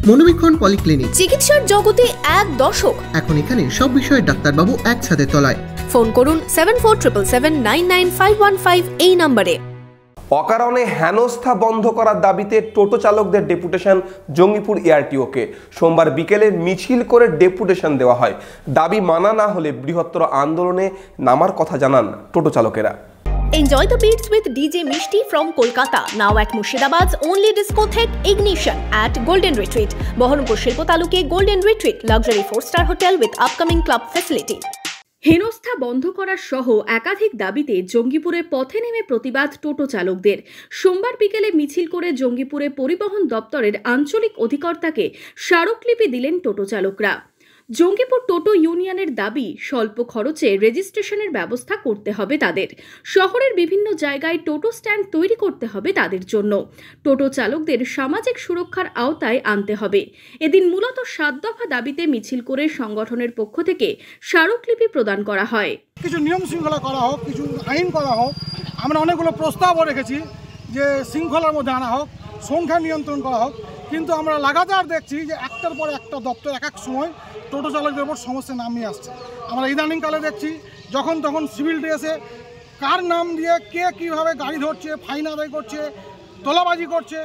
মনোবীক্ষণ polyclinic, চিকিৎসার জগতে এক দশক। এখন এখানে সব বিষয়ে ডাক্তারবাবু একসাথে তলায়। ফোন করুন 7477999515 এই নম্বরে। অকারণে হেনস্থা বন্ধ করার দাবিতে টোটো চালকদের ডেপুটেশন জঙ্গিপুর এআরটিওকে। সোমবার বিকেলে মিছিল করে ডেপুটেশন দেওয়া হয়। দাবি মানা না হলে বৃহত্তর আন্দোলনে নামার কথা জানান টোটো চালকেরা। Enjoy the beats with DJ Mishti from Kolkata, now at Murshidabad's only discotheque Ignition at Golden Retreat, Bohormpur Shilpo Taluke Golden Retreat, luxury 4-star hotel with upcoming club facility. হেনস্থা বন্ধ করার সহ একাধিক দাবিতে জঙ্গিপুরে পথে নেমে প্রতিবাদ টোটো চালকদের। সোমবার বিকেলে মিছিল করে জঙ্গিপুরে পরিবহন দপ্তরের আঞ্চলিক অধিকর্তাকে স্মারকলিপি দিলেন টোটো চালকরা। জঙ্গিপুর টোটো ইউনিয়নের দাবি, স্বল্প খরচে রেজিস্ট্রেশনের ব্যবস্থা করতে হবে তাদের। শহরের বিভিন্ন জায়গায় টোটো স্ট্যান্ড তৈরি করতে হবে তাদের জন্য। টোটো চালকদের সামাজিক সুরক্ষার আওতায় আনতে হবে। এদিন মূলত 7 দফা দাবিতে মিছিল করে সংগঠনের পক্ষ থেকে স্মারকলিপি প্রদান করা হয়। কিছু নিয়ম শৃঙ্খলা করা হোক, কিছু আইন করা হোক। আমরা অনেকগুলো প্রস্তাবও রেখেছি যে শৃঙ্খলার মধ্যে আনা হোক, সংখ্যা নিয়ন্ত্রণ করা হোক। কিন্তু আমরা লাগাতার দেখছি যে একটার পর একটা দপ্তর এক এক সময় টোটো চালকদের উপর সমস্যা নামিয়ে আসছে। আমরা ইদানিংকালে দেখছি যখন তখন সিভিল ড্রেসে কার নাম দিয়ে কে কীভাবে গাড়ি ধরছে, ফাইন আদায় করছে, তোলাবাজি করছে,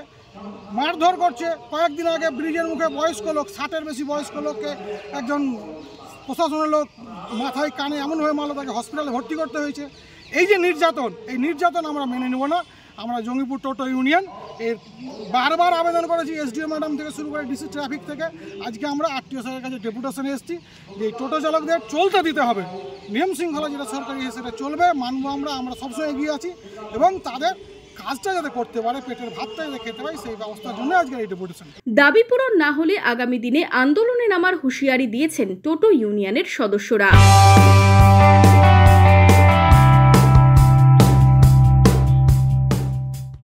মারধর করছে। কয়েকদিন আগে ব্রিজের মুখে বয়স্ক লোক, 60-এর বেশি বয়স্ক লোককে একজন প্রশাসনের লোক মাথায় কানে এমনভাবে মারলো, তাকে হসপিটালে ভর্তি করতে হয়েছে। এই যে নির্যাতন, এই নির্যাতন আমরা মেনে নেব না। আমরা জঙ্গিপুর টোটো ইউনিয়ন এর বারবার আবেদন করেছি, এসডিও ম্যাডাম থেকে শুরু করে ডিসি ট্রাফিক থেকে। আজকে আমরা আরটিও স্যারের কাছে ডেপুটেশনে এসেছি যে টোটো চালকদের চলতে দিতে হবে, নিয়ম শৃঙ্খলা যেটা সরকারি সেটা চলবে, মানবো। আমরা সবসময় এগিয়ে আছি এবং তাদের কাজটা যাতে করতে পারে, পেটের ভাতটা যাতে খেতে পারে, সেই ব্যবস্থার জন্য আজকে এই ডেপুটেশন। দাবি পূরণ না হলে আগামী দিনে আন্দোলনে নামার হুঁশিয়ারি দিয়েছেন টোটো ইউনিয়নের সদস্যরা।